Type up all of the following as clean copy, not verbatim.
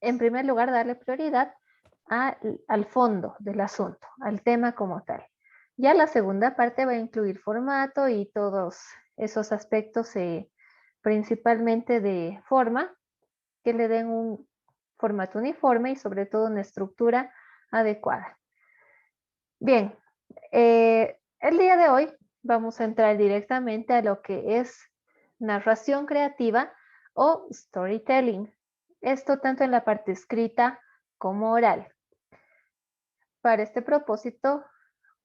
en primer lugar, darle prioridad al fondo del asunto, al tema como tal. Ya la segunda parte va a incluir formato y todos esos aspectos principalmente de forma que le den un formato uniforme y sobre todo una estructura adecuada. Bien, el día de hoy vamos a entrar directamente a lo que es narración creativa o storytelling. Esto tanto en la parte escrita como oral. Para este propósito,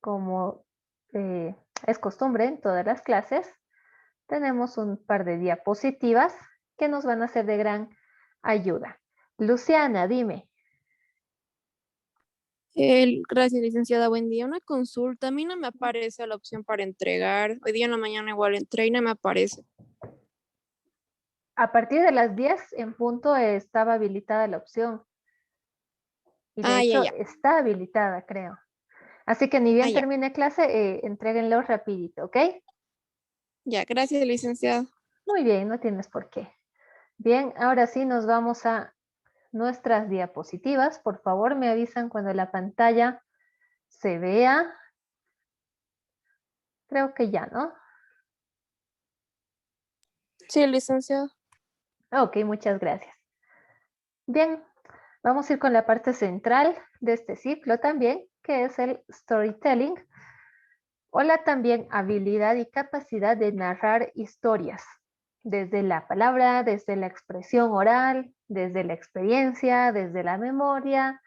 como es costumbre en todas las clases, tenemos un par de diapositivas que nos van a ser de gran ayuda. Luciana, dime. Gracias, licenciada. Buen día. Una consulta. A mí no me aparece la opción para entregar. Hoy día en la mañana igual entré y no me aparece. A partir de las 10 en punto estaba habilitada la opción y de Ah, ya, hecho ya. está habilitada, creo. Así que ni Ah, bien ya. termine clase, entréguenlo rapidito, ¿ok? Ya, gracias, licenciada. Muy bien, no tienes por qué. Bien, ahora sí nos vamos a nuestras diapositivas. Por favor, me avisan cuando la pantalla se vea. Creo que ya, ¿no? Sí, licenciada. Ok, muchas gracias. Bien, vamos a ir con la parte central de este ciclo también, que es el storytelling, o la también habilidad y capacidad de narrar historias, desde la palabra, desde la expresión oral, desde la experiencia, desde la memoria.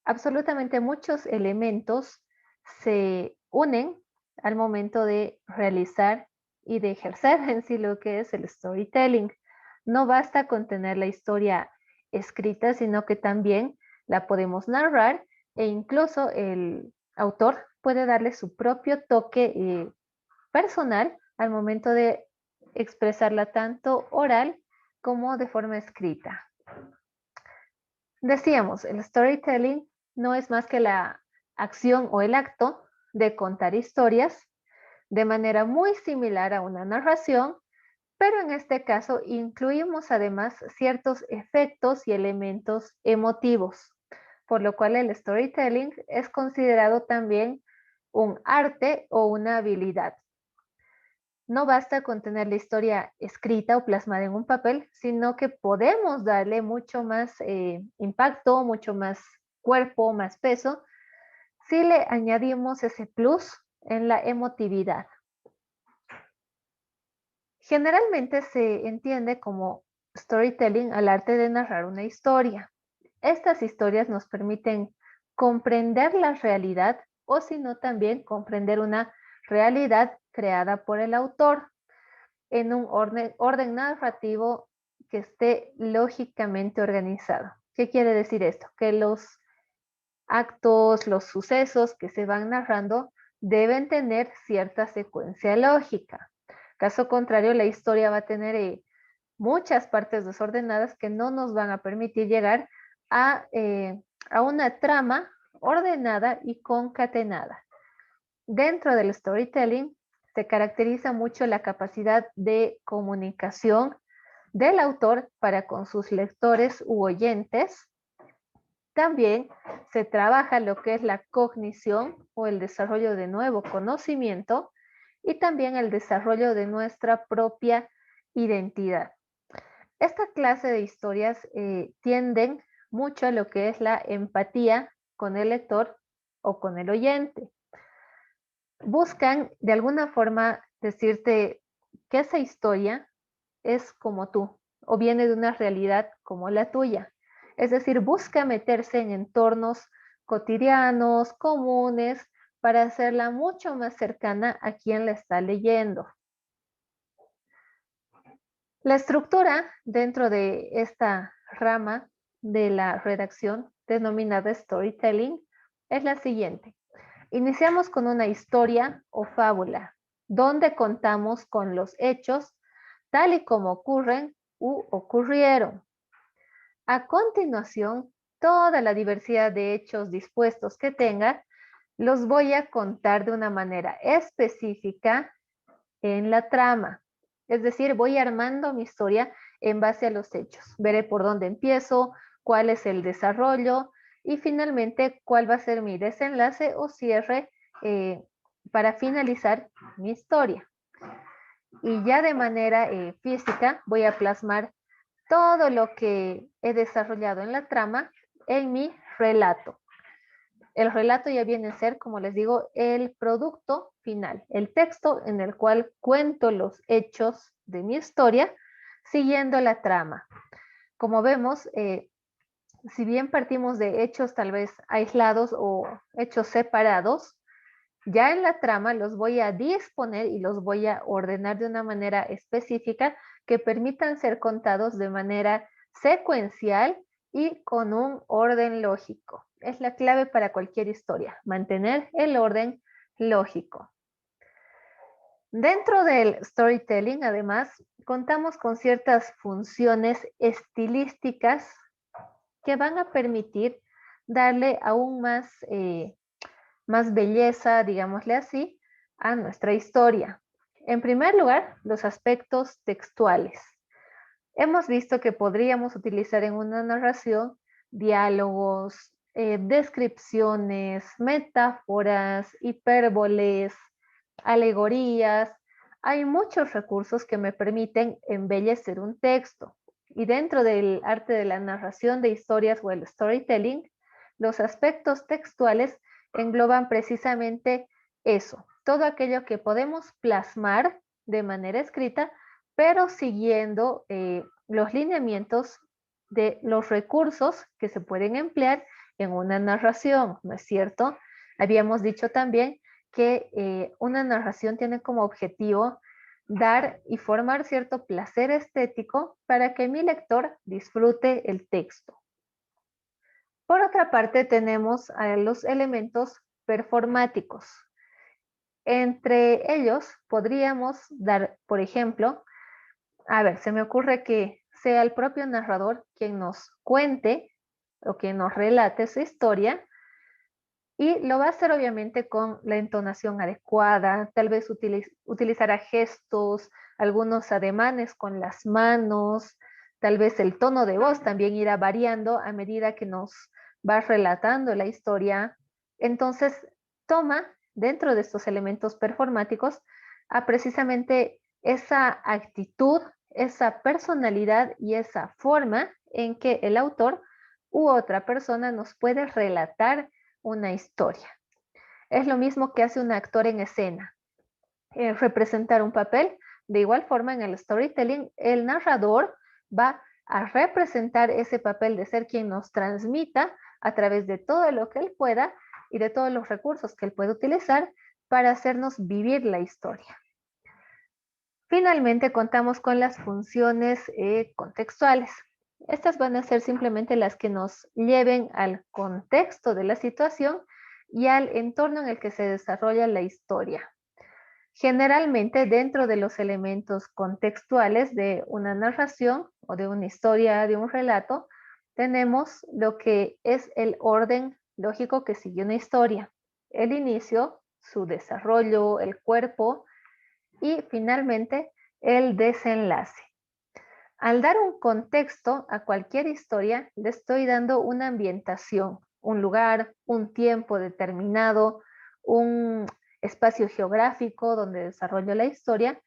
Absolutamente muchos elementos se unen al momento de realizar y de ejercer en sí lo que es el storytelling. No basta con tener la historia escrita, sino que también la podemos narrar e incluso el autor puede darle su propio toque personal al momento de expresarla tanto oral como de forma escrita. Decíamos, el storytelling no es más que la acción o el acto de contar historias de manera muy similar a una narración, pero en este caso incluimos además ciertos efectos y elementos emotivos, por lo cual el storytelling es considerado también un arte o una habilidad. No basta con tener la historia escrita o plasmada en un papel, sino que podemos darle mucho más impacto, mucho más cuerpo, más peso, si le añadimos ese plus en la emotividad. Generalmente se entiende como storytelling al arte de narrar una historia. Estas historias nos permiten comprender la realidad o si no también comprender una realidad creada por el autor en un orden narrativo que esté lógicamente organizado. ¿Qué quiere decir esto? Que los actos, los sucesos que se van narrando deben tener cierta secuencia lógica. Caso contrario, la historia va a tener muchas partes desordenadas que no nos van a permitir llegar a una trama ordenada y concatenada. Dentro del storytelling se caracteriza mucho la capacidad de comunicación del autor para con sus lectores u oyentes. También se trabaja lo que es la cognición o el desarrollo de nuevo conocimiento y también el desarrollo de nuestra propia identidad. Esta clase de historias tienden mucho a lo que es la empatía con el lector o con el oyente. Buscan de alguna forma decirte que esa historia es como tú o viene de una realidad como la tuya. Es decir, busca meterse en entornos cotidianos, comunes, para hacerla mucho más cercana a quien la está leyendo. La estructura dentro de esta rama de la redacción denominada storytelling es la siguiente. Iniciamos con una historia o fábula, donde contamos con los hechos tal y como ocurren u ocurrieron. A continuación, toda la diversidad de hechos dispuestos que tenga, los voy a contar de una manera específica en la trama. Es decir, voy armando mi historia en base a los hechos. Veré por dónde empiezo, cuál es el desarrollo y finalmente cuál va a ser mi desenlace o cierre para finalizar mi historia. Y ya de manera física voy a plasmar todo lo que he desarrollado en la trama en mi relato. El relato ya viene a ser, como les digo, el producto final, el texto en el cual cuento los hechos de mi historia siguiendo la trama. Como vemos, si bien partimos de hechos tal vez aislados o hechos separados, ya en la trama los voy a disponer y los voy a ordenar de una manera específica que permitan ser contados de manera secuencial y con un orden lógico. Es la clave para cualquier historia, mantener el orden lógico. Dentro del storytelling, además, contamos con ciertas funciones estilísticas que van a permitir darle aún más belleza, digámosle así, a nuestra historia. En primer lugar, los aspectos textuales. Hemos visto que podríamos utilizar en una narración diálogos, descripciones, metáforas, hipérboles, alegorías. Hay muchos recursos que me permiten embellecer un texto. Y dentro del arte de la narración de historias o el storytelling, los aspectos textuales engloban precisamente eso, todo aquello que podemos plasmar de manera escrita, pero siguiendo los lineamientos de los recursos que se pueden emplear en una narración, ¿no es cierto? Habíamos dicho también que una narración tiene como objetivo dar y formar cierto placer estético para que mi lector disfrute el texto. Por otra parte, tenemos a los elementos performáticos. Entre ellos podríamos dar, por ejemplo, a ver, se me ocurre que sea el propio narrador quien nos cuente o quien nos relate su historia y lo va a hacer obviamente con la entonación adecuada, tal vez utilizará gestos, algunos ademanes con las manos, tal vez el tono de voz también irá variando a medida que nos va relatando la historia. Entonces, toma dentro de estos elementos performáticos a precisamente esa actitud, esa personalidad y esa forma en que el autor u otra persona nos puede relatar una historia. Es lo mismo que hace un actor en escena, representar un papel. De igual forma, en el storytelling, el narrador va a representar ese papel de ser quien nos transmita a través de todo lo que él pueda y de todos los recursos que él puede utilizar para hacernos vivir la historia. Finalmente, contamos con las funciones contextuales. Estas van a ser simplemente las que nos lleven al contexto de la situación y al entorno en el que se desarrolla la historia. Generalmente, dentro de los elementos contextuales de una narración o de una historia, de un relato, tenemos lo que es el orden lógico que sigue una historia. El inicio, su desarrollo, el cuerpo y finalmente el desenlace. Al dar un contexto a cualquier historia, le estoy dando una ambientación, un lugar, un tiempo determinado, un espacio geográfico donde desarrollo la historia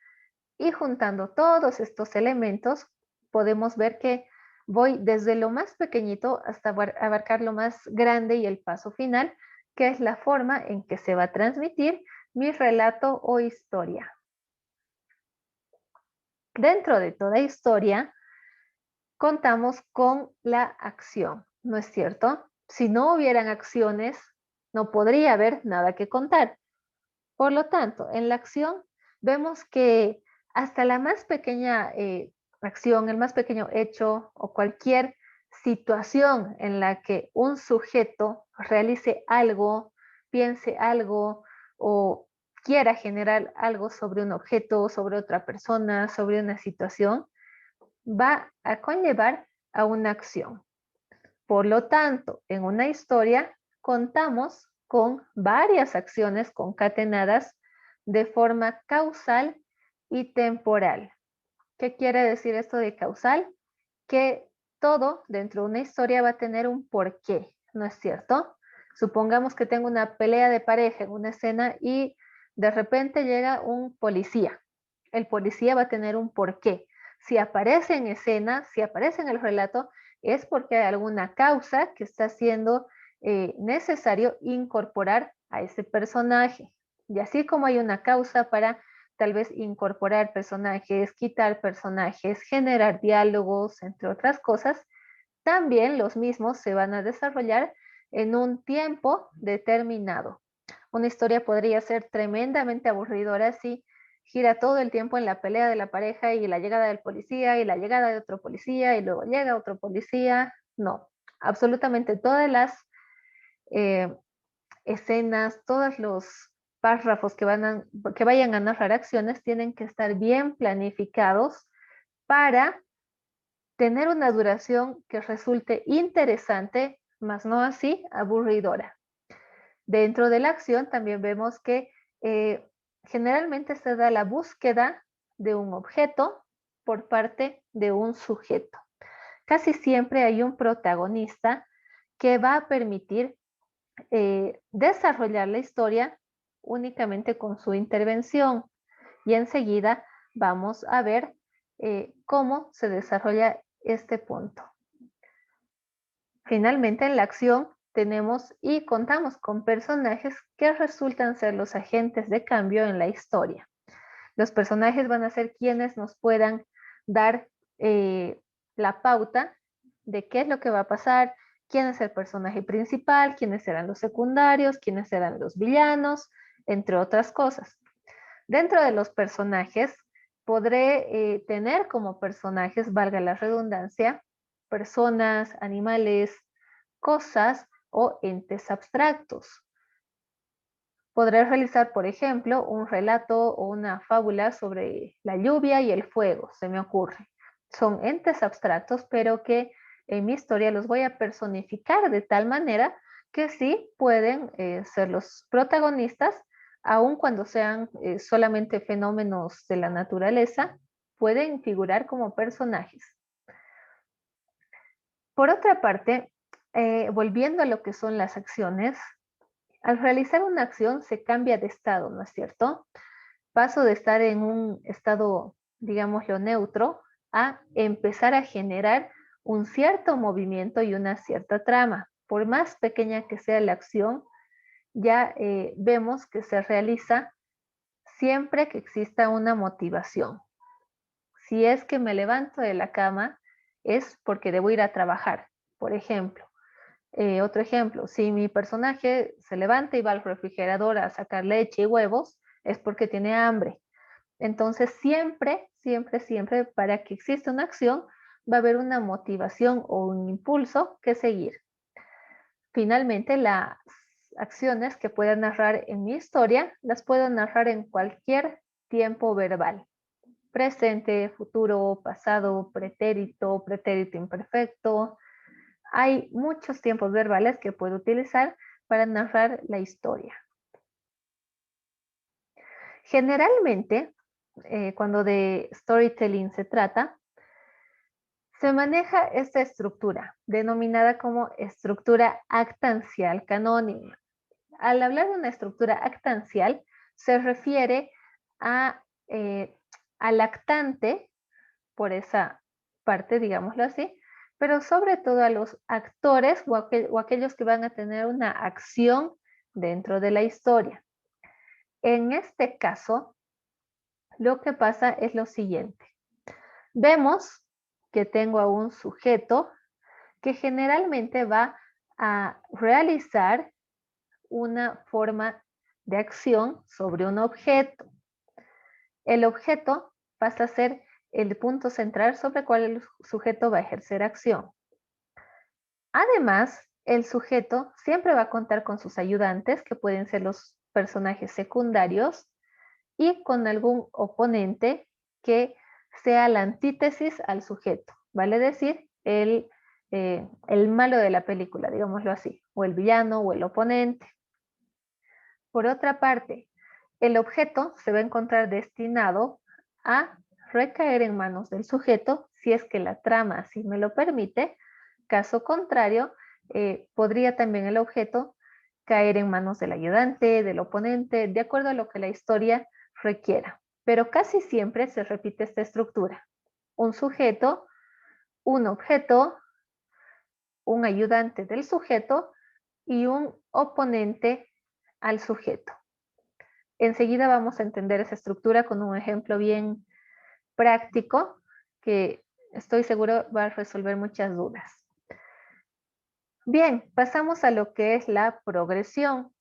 y juntando todos estos elementos podemos ver que voy desde lo más pequeñito hasta abarcar lo más grande y el paso final, que es la forma en que se va a transmitir mi relato o historia. Dentro de toda historia, contamos con la acción, ¿no es cierto? Si no hubieran acciones, no podría haber nada que contar. Por lo tanto, en la acción vemos que hasta la más pequeña acción, el más pequeño hecho o cualquier situación en la que un sujeto realice algo, piense algo o quiera generar algo sobre un objeto, sobre otra persona, sobre una situación, va a conllevar a una acción. Por lo tanto, en una historia contamos con varias acciones concatenadas de forma causal y temporal. ¿Qué quiere decir esto de causal? Que todo dentro de una historia va a tener un porqué, ¿no es cierto? Supongamos que tengo una pelea de pareja en una escena y de repente llega un policía. El policía va a tener un porqué. Si aparece en escena, si aparece en el relato, es porque hay alguna causa que está siendo necesario incorporar a ese personaje. Y así como hay una causa para tal vez incorporar personajes, quitar personajes, generar diálogos, entre otras cosas, también los mismos se van a desarrollar en un tiempo determinado. Una historia podría ser tremendamente aburridora si gira todo el tiempo en la pelea de la pareja y la llegada del policía y la llegada de otro policía y luego llega otro policía. No, absolutamente todas las eh, escenas, todos los párrafos que vayan a narrar acciones tienen que estar bien planificados para tener una duración que resulte interesante, más no así aburridora. Dentro de la acción también vemos que generalmente se da la búsqueda de un objeto por parte de un sujeto. Casi siempre hay un protagonista que va a permitir desarrollar la historia únicamente con su intervención y enseguida vamos a ver cómo se desarrolla este punto. Finalmente, en la acción tenemos y contamos con personajes que resultan ser los agentes de cambio en la historia. Los personajes van a ser quienes nos puedan dar la pauta de qué es lo que va a pasar, quién es el personaje principal, quiénes serán los secundarios, quiénes serán los villanos, entre otras cosas. Dentro de los personajes, podré tener como personajes, valga la redundancia, personas, animales, cosas o entes abstractos. Podré realizar, por ejemplo, un relato o una fábula sobre la lluvia y el fuego, se me ocurre. Son entes abstractos, pero que en mi historia los voy a personificar de tal manera que sí pueden ser los protagonistas, aun cuando sean solamente fenómenos de la naturaleza, pueden figurar como personajes. Por otra parte, volviendo a lo que son las acciones, al realizar una acción se cambia de estado, ¿no es cierto? Paso de estar en un estado, digámoslo, neutro, a empezar a generar un cierto movimiento y una cierta trama. Por más pequeña que sea la acción, ya vemos que se realiza siempre que exista una motivación. Si es que me levanto de la cama, es porque debo ir a trabajar, por ejemplo. Otro ejemplo, si mi personaje se levanta y va al refrigerador a sacar leche y huevos, es porque tiene hambre. Entonces, siempre, siempre, siempre, para que exista una acción, va a haber una motivación o un impulso que seguir. Finalmente, las acciones que pueda narrar en mi historia, las puedo narrar en cualquier tiempo verbal. Presente, futuro, pasado, pretérito, pretérito imperfecto. Hay muchos tiempos verbales que puedo utilizar para narrar la historia. Generalmente, cuando de storytelling se trata, se maneja esta estructura, denominada como estructura actancial canónica. Al hablar de una estructura actancial, se refiere a, al actante, por esa parte, digámoslo así, pero sobre todo a los actores o aquellos que van a tener una acción dentro de la historia. En este caso, lo que pasa es lo siguiente. Vemos que tengo a un sujeto que generalmente va a realizar una forma de acción sobre un objeto. El objeto pasa a ser el punto central sobre el cual el sujeto va a ejercer acción. Además, el sujeto siempre va a contar con sus ayudantes, que pueden ser los personajes secundarios, y con algún oponente que sea la antítesis al sujeto, vale decir, el malo de la película, digámoslo así, o el villano o el oponente. Por otra parte, el objeto se va a encontrar destinado a recaer en manos del sujeto si es que la trama así me lo permite. Caso contrario, podría también el objeto caer en manos del ayudante, del oponente, de acuerdo a lo que la historia requiera. Pero casi siempre se repite esta estructura. Un sujeto, un objeto, un ayudante del sujeto y un oponente al sujeto. Enseguida vamos a entender esa estructura con un ejemplo bien práctico que estoy seguro va a resolver muchas dudas. Bien, pasamos a lo que es la progresión.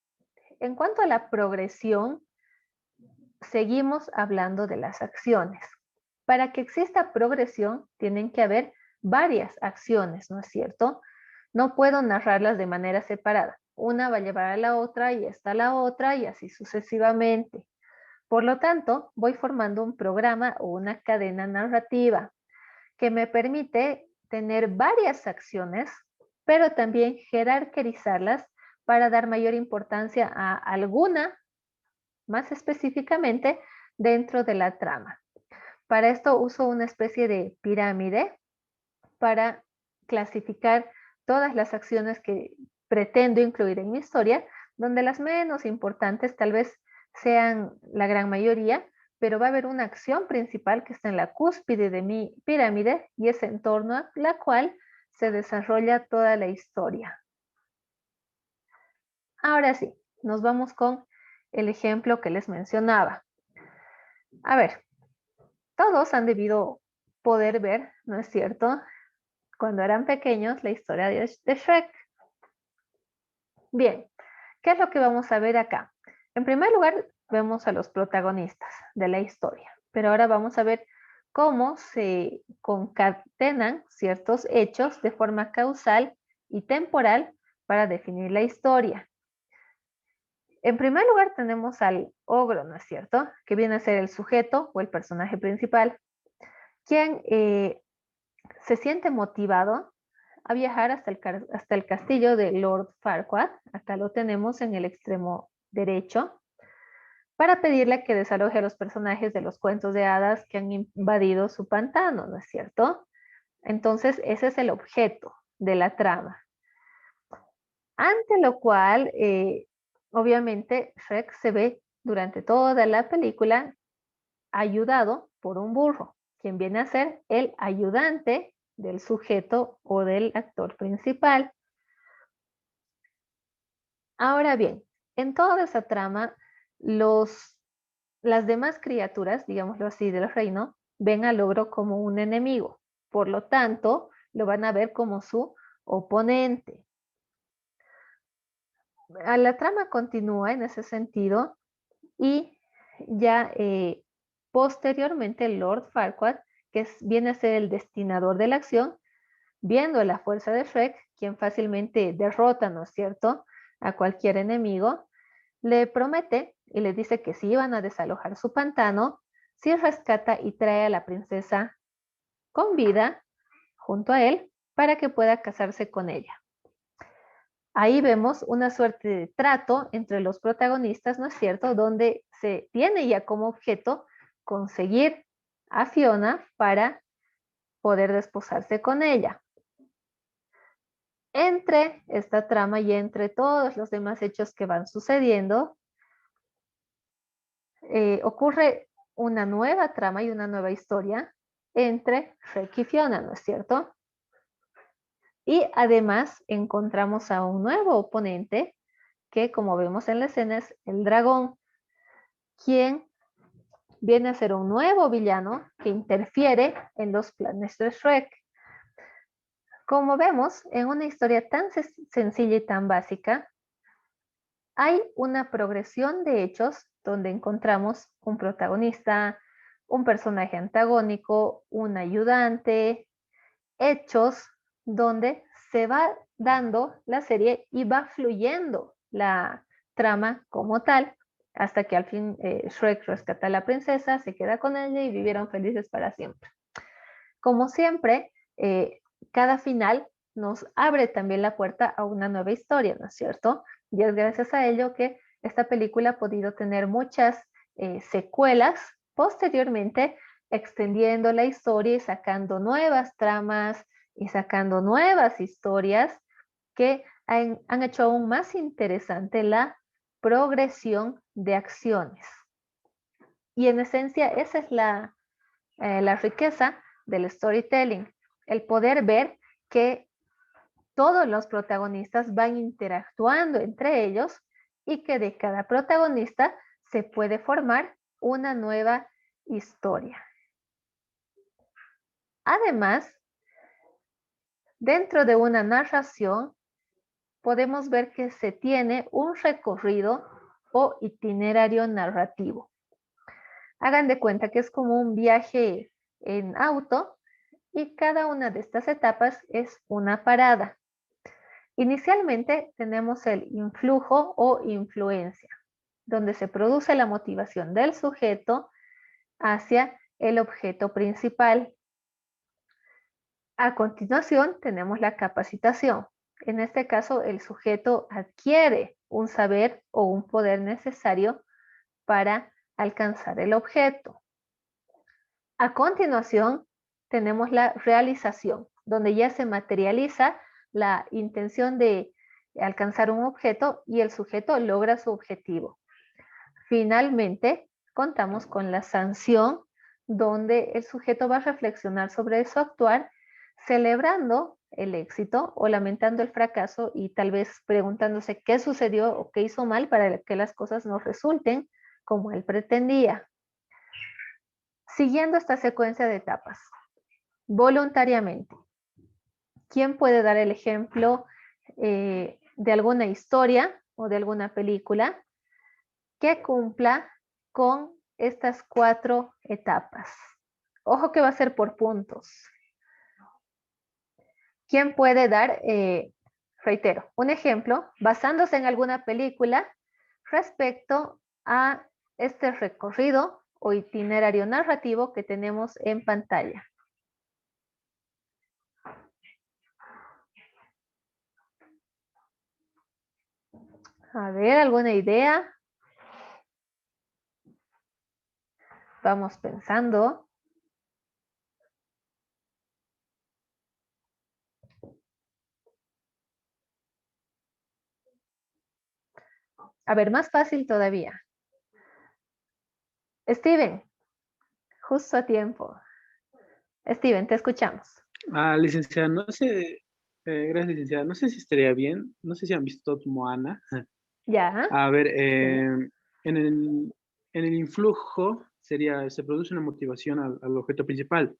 En cuanto a la progresión, seguimos hablando de las acciones. Para que exista progresión, tienen que haber varias acciones, ¿no es cierto? No puedo narrarlas de manera separada. Una va a llevar a la otra y esta a la otra y así sucesivamente. Por lo tanto, voy formando un programa o una cadena narrativa que me permite tener varias acciones, pero también jerarquizarlas para dar mayor importancia a alguna, más específicamente, dentro de la trama. Para esto uso una especie de pirámide para clasificar todas las acciones que pretendo incluir en mi historia, donde las menos importantes tal vez sean la gran mayoría, pero va a haber una acción principal que está en la cúspide de mi pirámide y es en torno a la cual se desarrolla toda la historia. Ahora sí, nos vamos con el ejemplo que les mencionaba. A ver, todos han debido poder ver, ¿no es cierto?, cuando eran pequeños, la historia de Shrek. Bien, ¿qué es lo que vamos a ver acá? En primer lugar, vemos a los protagonistas de la historia, pero ahora vamos a ver cómo se concatenan ciertos hechos de forma causal y temporal para definir la historia. En primer lugar tenemos al ogro, ¿no es cierto?, que viene a ser el sujeto o el personaje principal, quien se siente motivado a viajar hasta el castillo de Lord Farquaad, acá lo tenemos en el extremo derecho, para pedirle que desaloje a los personajes de los cuentos de hadas que han invadido su pantano, ¿no es cierto? Entonces, ese es el objeto de la trama. Ante lo cual, obviamente, Shrek se ve durante toda la película ayudado por un burro, quien viene a ser el ayudante del sujeto o del actor principal. Ahora bien, en toda esa trama, las demás criaturas, digámoslo así, del reino, ven al ogro como un enemigo. Por lo tanto, lo van a ver como su oponente. La trama continúa en ese sentido y ya posteriormente Lord Farquaad, que viene a ser el destinador de la acción, viendo la fuerza de Shrek, quien fácilmente derrota, ¿no es cierto?, a cualquier enemigo, le promete y le dice que si iban a desalojar su pantano, si rescata y trae a la princesa con vida junto a él para que pueda casarse con ella. Ahí vemos una suerte de trato entre los protagonistas, ¿no es cierto?, donde se tiene ya como objeto conseguir a Fiona para poder desposarse con ella. Entre esta trama y entre todos los demás hechos que van sucediendo, ocurre una nueva trama y una nueva historia entre Shrek y Fiona, ¿no es cierto? Y además encontramos a un nuevo oponente que, como vemos en la escena, es el dragón, quien viene a ser un nuevo villano que interfiere en los planes de Shrek. Como vemos, en una historia tan sencilla y tan básica, hay una progresión de hechos donde encontramos un protagonista, un personaje antagónico, un ayudante, hechos donde se va dando la serie y va fluyendo la trama como tal, hasta que al fin Shrek rescata a la princesa, se queda con ella y vivieron felices para siempre. Como siempre, cada final nos abre también la puerta a una nueva historia, ¿no es cierto? Y es gracias a ello que esta película ha podido tener muchas secuelas posteriormente extendiendo la historia y sacando nuevas tramas y sacando nuevas historias que han hecho aún más interesante la progresión de acciones. Y en esencia, esa es la riqueza del storytelling, el poder ver que todos los protagonistas van interactuando entre ellos y que de cada protagonista se puede formar una nueva historia. Además, dentro de una narración podemos ver que se tiene un recorrido o itinerario narrativo. Hagan de cuenta que es como un viaje en auto y cada una de estas etapas es una parada. Inicialmente tenemos el influjo o influencia, donde se produce la motivación del sujeto hacia el objeto principal. A continuación tenemos la capacitación. En este caso, el sujeto adquiere un saber o un poder necesario para alcanzar el objeto. A continuación, tenemos la realización, donde ya se materializa la intención de alcanzar un objeto y el sujeto logra su objetivo. Finalmente, contamos con la sanción, donde el sujeto va a reflexionar sobre su actuar, celebrando el éxito o lamentando el fracaso y tal vez preguntándose qué sucedió o qué hizo mal para que las cosas no resulten como él pretendía. Siguiendo esta secuencia de etapas, voluntariamente, ¿quién puede dar el ejemplo de alguna historia o de alguna película que cumpla con estas 4 etapas? Ojo que va a ser por puntos. ¿Quién puede dar, reitero, un ejemplo basándose en alguna película respecto a este recorrido o itinerario narrativo que tenemos en pantalla? A ver, ¿alguna idea? Vamos pensando. A ver, más fácil todavía. Steven, justo a tiempo. Steven, te escuchamos. Licenciada, no sé, gracias, licenciada. No sé si estaría bien, no sé si han visto Moana. Ya. A ver, Sí. en el influjo se produce una motivación al objeto principal.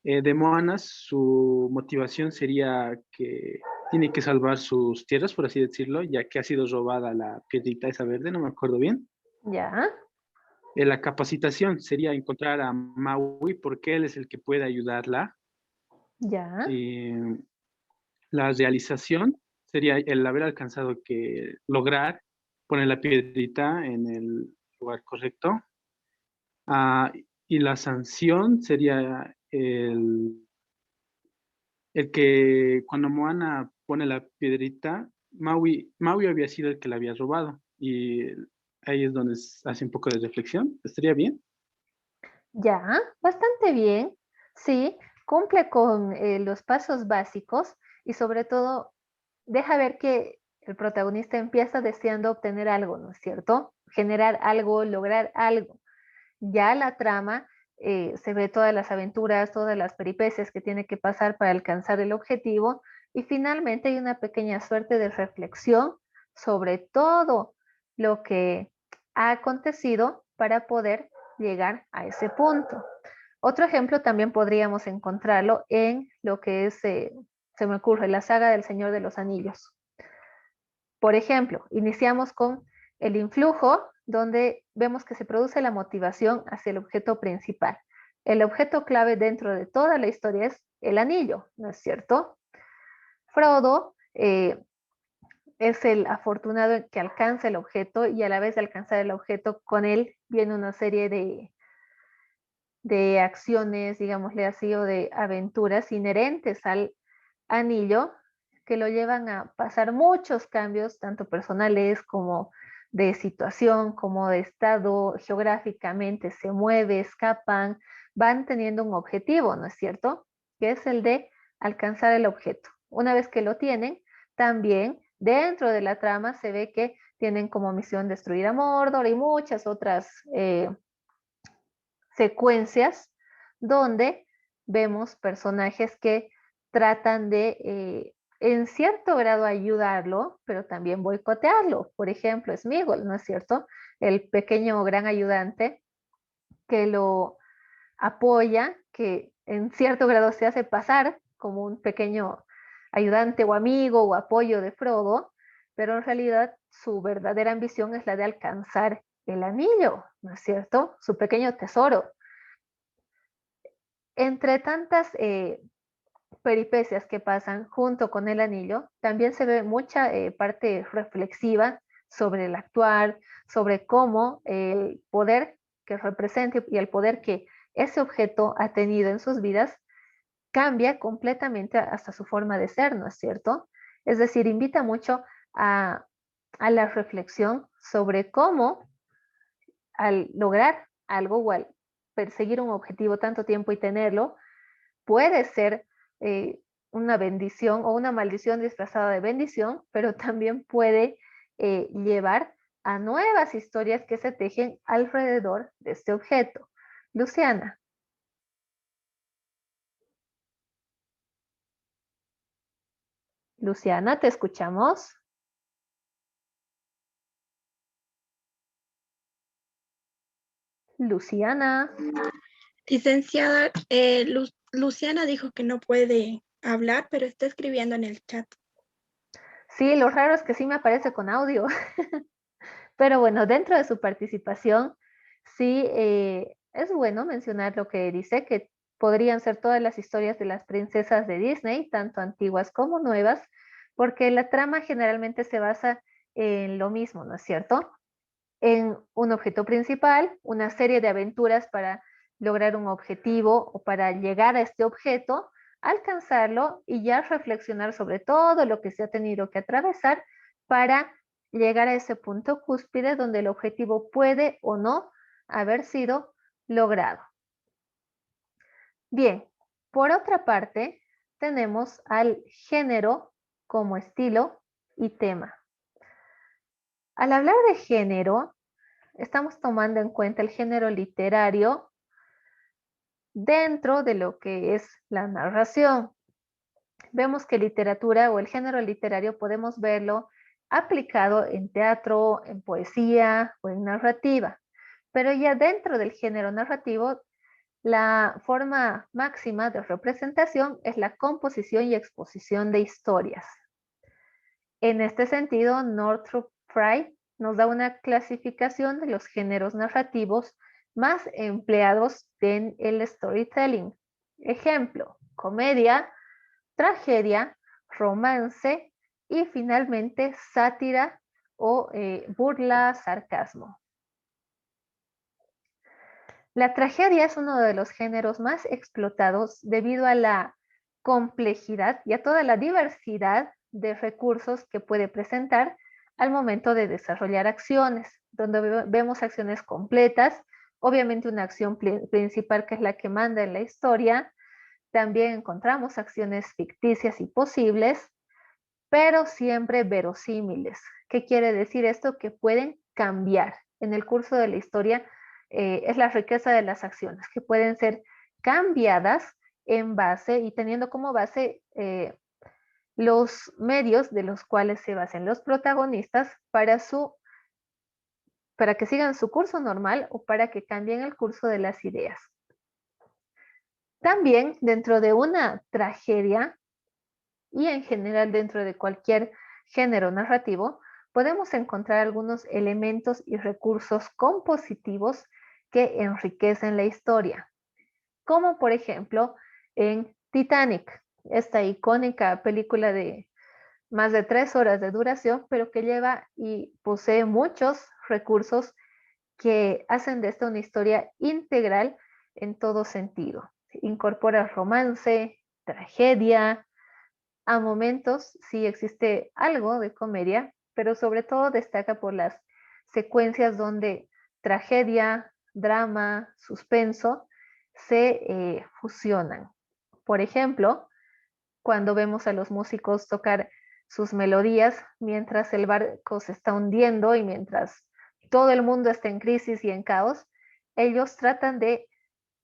De Moana, su motivación sería que tiene que salvar sus tierras, por así decirlo, ya que ha sido robada la piedrita esa verde, no me acuerdo bien. Ya. La capacitación sería encontrar a Maui porque él es el que puede ayudarla. Ya. La realización sería el haber alcanzado que lograr poner la piedrita en el lugar correcto. Y la sanción sería el que cuando Moana pone la piedrita, Maui había sido el que la había robado. Y ahí es donde hace un poco de reflexión. ¿Estaría bien? Ya. Bastante bien. Sí, cumple con los pasos básicos y sobre todo deja ver que el protagonista empieza deseando obtener algo, ¿no es cierto? Generar algo, lograr algo. Ya la trama se ve todas las aventuras, todas las peripecias que tiene que pasar para alcanzar el objetivo y finalmente hay una pequeña suerte de reflexión sobre todo lo que ha acontecido para poder llegar a ese punto. Otro ejemplo también podríamos encontrarlo en lo que es, se me ocurre, la saga del Señor de los Anillos. Por ejemplo, iniciamos con el influjo, donde vemos que se produce la motivación hacia el objeto principal. El objeto clave dentro de toda la historia es el anillo, ¿no es cierto? Frodo es el afortunado que alcanza el objeto y a la vez de alcanzar el objeto, con él viene una serie de acciones, digámosle así, o de aventuras inherentes al anillo que lo llevan a pasar muchos cambios, tanto personales como de situación, como de estado, geográficamente se mueve, escapan, van teniendo un objetivo, ¿no es cierto? Que es el de alcanzar el objeto. Una vez que lo tienen, también dentro de la trama se ve que tienen como misión destruir a Mordor y muchas otras secuencias donde vemos personajes que tratan de, en cierto grado, ayudarlo, pero también boicotearlo. Por ejemplo, Sméagol, ¿no es cierto? El pequeño gran ayudante que lo apoya, que en cierto grado se hace pasar como un pequeño ayudante o amigo o apoyo de Frodo, pero en realidad su verdadera ambición es la de alcanzar el anillo, ¿no es cierto? Su pequeño tesoro. Entre tantas peripecias que pasan junto con el anillo, también se ve mucha parte reflexiva sobre el actuar, sobre cómo el poder que representa y el poder que ese objeto ha tenido en sus vidas cambia completamente hasta su forma de ser, ¿no es cierto? Es decir, invita mucho a, a la reflexión sobre cómo al lograr algo o al perseguir un objetivo tanto tiempo y tenerlo, puede ser eh, una bendición o una maldición disfrazada de bendición, pero también puede llevar a nuevas historias que se tejen alrededor de este objeto. Luciana. Luciana, te escuchamos. Luciana. Licenciada, Luciana dijo que no puede hablar, pero está escribiendo en el chat. Sí, lo raro es que sí me aparece con audio. Pero bueno, dentro de su participación, sí es bueno mencionar lo que dice, que podrían ser todas las historias de las princesas de Disney, tanto antiguas como nuevas, porque la trama generalmente se basa en lo mismo, ¿no es cierto? En un objeto principal, una serie de aventuras para lograr un objetivo o para llegar a este objeto, alcanzarlo y ya reflexionar sobre todo lo que se ha tenido que atravesar para llegar a ese punto cúspide donde el objetivo puede o no haber sido logrado. Bien, por otra parte, tenemos al género como estilo y tema. Al hablar de género, estamos tomando en cuenta el género literario dentro de lo que es la narración. Vemos que literatura o el género literario podemos verlo aplicado en teatro, en poesía o en narrativa. Pero ya dentro del género narrativo, la forma máxima de representación es la composición y exposición de historias. En este sentido, Northrop Frye nos da una clasificación de los géneros narrativos más empleados en el storytelling. Ejemplo, comedia, tragedia, romance y finalmente sátira o burla, sarcasmo. La tragedia es uno de los géneros más explotados debido a la complejidad y a toda la diversidad de recursos que puede presentar al momento de desarrollar acciones, donde vemos acciones completas, obviamente una acción principal que es la que manda en la historia, también encontramos acciones ficticias y posibles, pero siempre verosímiles. ¿Qué quiere decir esto? Que pueden cambiar en el curso de la historia. Es la riqueza de las acciones, que pueden ser cambiadas en base y teniendo como base los medios de los cuales se basen los protagonistas para que sigan su curso normal o para que cambien el curso de las ideas. También dentro de una tragedia y en general dentro de cualquier género narrativo, podemos encontrar algunos elementos y recursos compositivos que enriquecen la historia, como por ejemplo en Titanic, esta icónica película de más de 3 horas de duración, pero que lleva y posee muchos recursos que hacen de esta una historia integral en todo sentido. Incorpora romance, tragedia, a momentos sí existe algo de comedia, pero sobre todo destaca por las secuencias donde tragedia, drama, suspenso se fusionan. Por ejemplo, cuando vemos a los músicos tocar sus melodías mientras el barco se está hundiendo y mientras todo el mundo está en crisis y en caos, ellos tratan de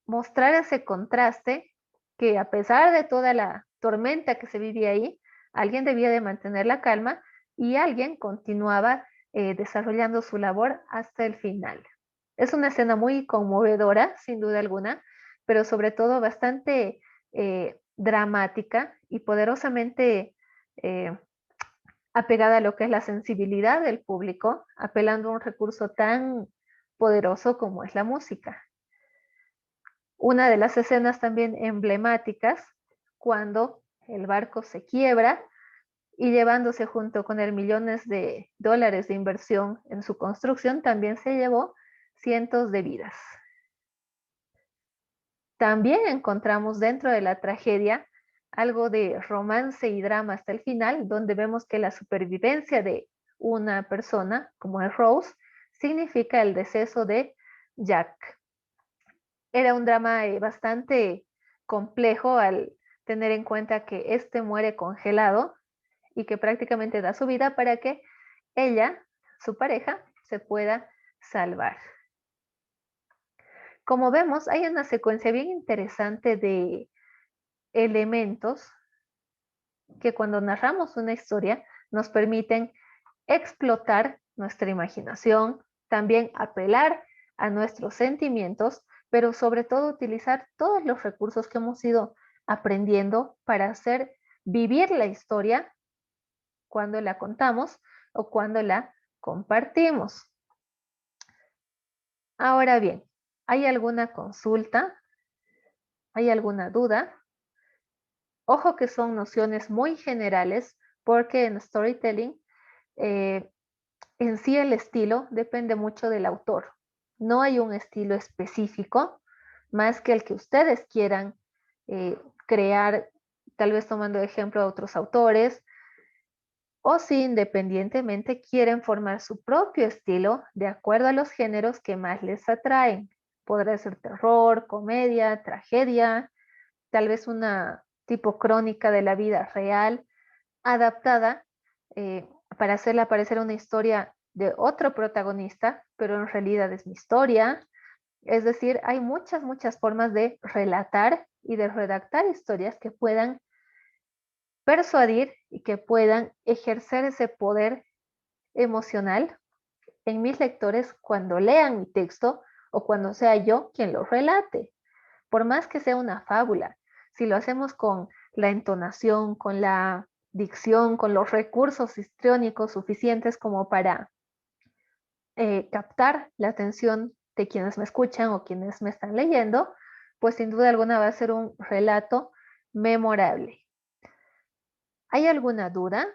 mostrar ese contraste que a pesar de toda la tormenta que se vivía ahí, alguien debía de mantener la calma y alguien continuaba desarrollando su labor hasta el final. Es una escena muy conmovedora, sin duda alguna, pero sobre todo bastante dramática y poderosamente apegada a lo que es la sensibilidad del público, apelando a un recurso tan poderoso como es la música. Una de las escenas también emblemáticas, cuando el barco se quiebra y llevándose junto con el millones de dólares de inversión en su construcción, también se llevó cientos de vidas. También encontramos dentro de la tragedia algo de romance y drama hasta el final, donde vemos que la supervivencia de una persona, como es Rose, significa el deceso de Jack. Era un drama bastante complejo al tener en cuenta que este muere congelado y que prácticamente da su vida para que ella, su pareja, se pueda salvar. Como vemos, hay una secuencia bien interesante de elementos que cuando narramos una historia nos permiten explotar nuestra imaginación, también apelar a nuestros sentimientos, pero sobre todo utilizar todos los recursos que hemos ido aprendiendo para hacer vivir la historia cuando la contamos o cuando la compartimos. Ahora bien, ¿hay alguna consulta? ¿Hay alguna duda? Ojo que son nociones muy generales porque en storytelling en sí el estilo depende mucho del autor. No hay un estilo específico más que el que ustedes quieran crear, tal vez tomando de ejemplo a otros autores, o si independientemente quieren formar su propio estilo de acuerdo a los géneros que más les atraen. Podrá ser terror, comedia, tragedia, tal vez una tipo crónica de la vida real, adaptada para hacerla parecer una historia de otro protagonista, pero en realidad es mi historia. Es decir, hay muchas formas de relatar y de redactar historias que puedan persuadir y que puedan ejercer ese poder emocional en mis lectores cuando lean mi texto o cuando sea yo quien lo relate. Por más que sea una fábula, si lo hacemos con la entonación, con la dicción, con los recursos histriónicos suficientes como para captar la atención de quienes me escuchan o quienes me están leyendo, pues sin duda alguna va a ser un relato memorable. ¿Hay alguna duda?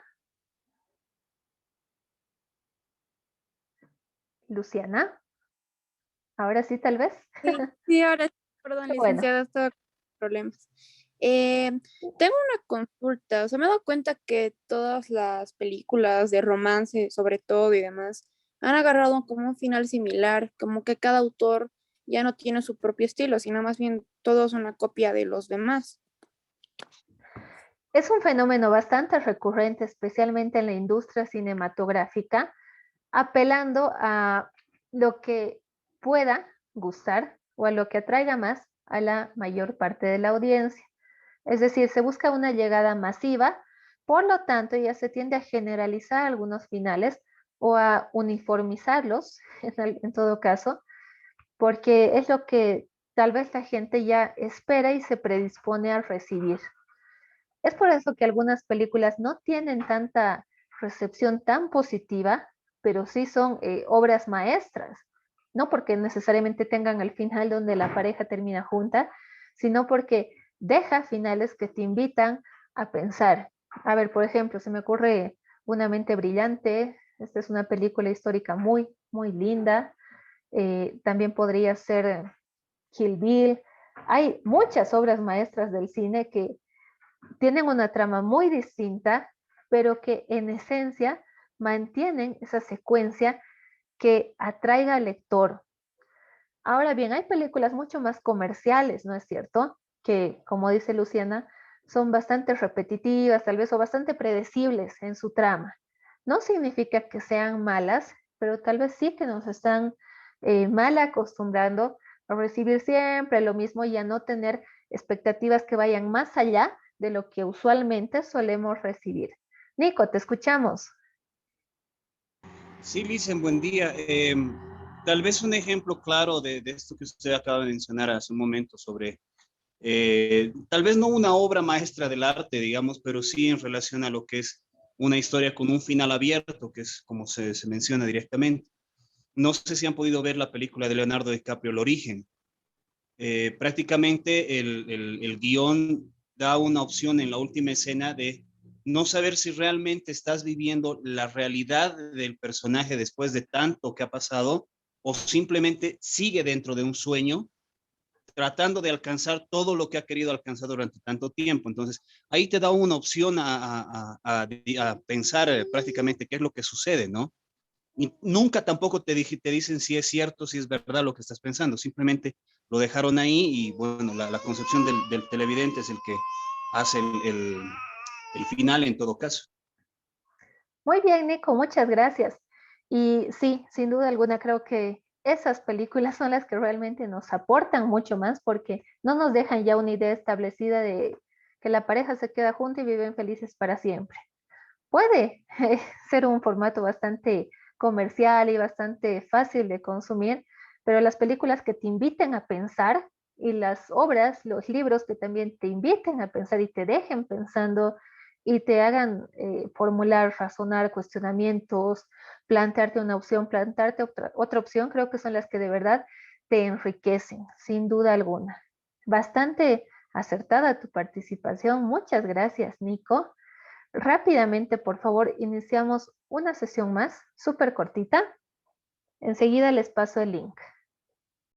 Luciana, ahora sí tal vez. Sí, ahora sí, perdón, Qué bueno. licenciada, estaba con problemas. Tengo una consulta, o sea, me he dado cuenta que todas las películas de romance, sobre todo y demás, han agarrado como un final similar, como que cada autor ya no tiene su propio estilo, sino más bien todo es una copia de los demás. Es un fenómeno bastante recurrente, especialmente en la industria cinematográfica, apelando a lo que pueda gustar o a lo que atraiga más a la mayor parte de la audiencia. Es decir, se busca una llegada masiva, por lo tanto ya se tiende a generalizar algunos finales o a uniformizarlos en todo caso, porque es lo que tal vez la gente ya espera y se predispone a recibir. Es por eso que algunas películas no tienen tanta recepción tan positiva, pero sí son obras maestras, no porque necesariamente tengan el final donde la pareja termina junta, sino porque deja finales que te invitan a pensar. A ver, por ejemplo, se me ocurre Una mente brillante. Esta es una película histórica muy linda. También podría ser Kill Bill. Hay muchas obras maestras del cine que tienen una trama muy distinta, pero que en esencia mantienen esa secuencia que atraiga al lector. Ahora bien, hay películas mucho más comerciales, ¿no es cierto? Que, como dice Luciana, son bastante repetitivas, tal vez, o bastante predecibles en su trama. No significa que sean malas, pero tal vez sí que nos están mal acostumbrando a recibir siempre lo mismo y a no tener expectativas que vayan más allá de lo que usualmente solemos recibir. Nico, te escuchamos. Sí, Licen, buen día. Tal vez un ejemplo claro de esto que usted acaba de mencionar hace un momento sobre, tal vez no una obra maestra del arte, digamos, pero sí en relación a lo que es una historia con un final abierto, que es como se menciona directamente. No sé si han podido ver la película de Leonardo DiCaprio, El Origen. Prácticamente el guión da una opción en la última escena de no saber si realmente estás viviendo la realidad del personaje después de tanto que ha pasado o simplemente sigue dentro de un sueño tratando de alcanzar todo lo que ha querido alcanzar durante tanto tiempo. Entonces, ahí te da una opción a pensar prácticamente qué es lo que sucede, ¿no? Y nunca tampoco te dicen si es cierto, si es verdad lo que estás pensando, simplemente lo dejaron ahí y bueno, la concepción del televidente es el que hace el final en todo caso. Muy bien, Nico, muchas gracias. Y sí, sin duda alguna, creo que esas películas son las que realmente nos aportan mucho más porque no nos dejan ya una idea establecida de que la pareja se queda junta y viven felices para siempre. Puede ser un formato bastante comercial y bastante fácil de consumir, pero las películas que te inviten a pensar y las obras, los libros que también te inviten a pensar y te dejen pensando y te hagan formular, razonar, cuestionamientos, plantearte una opción, plantearte otra opción, creo que son las que de verdad te enriquecen, sin duda alguna. Bastante acertada tu participación. Muchas gracias, Nico. Rápidamente, por favor, iniciamos una sesión más, súper cortita. Enseguida les paso el link.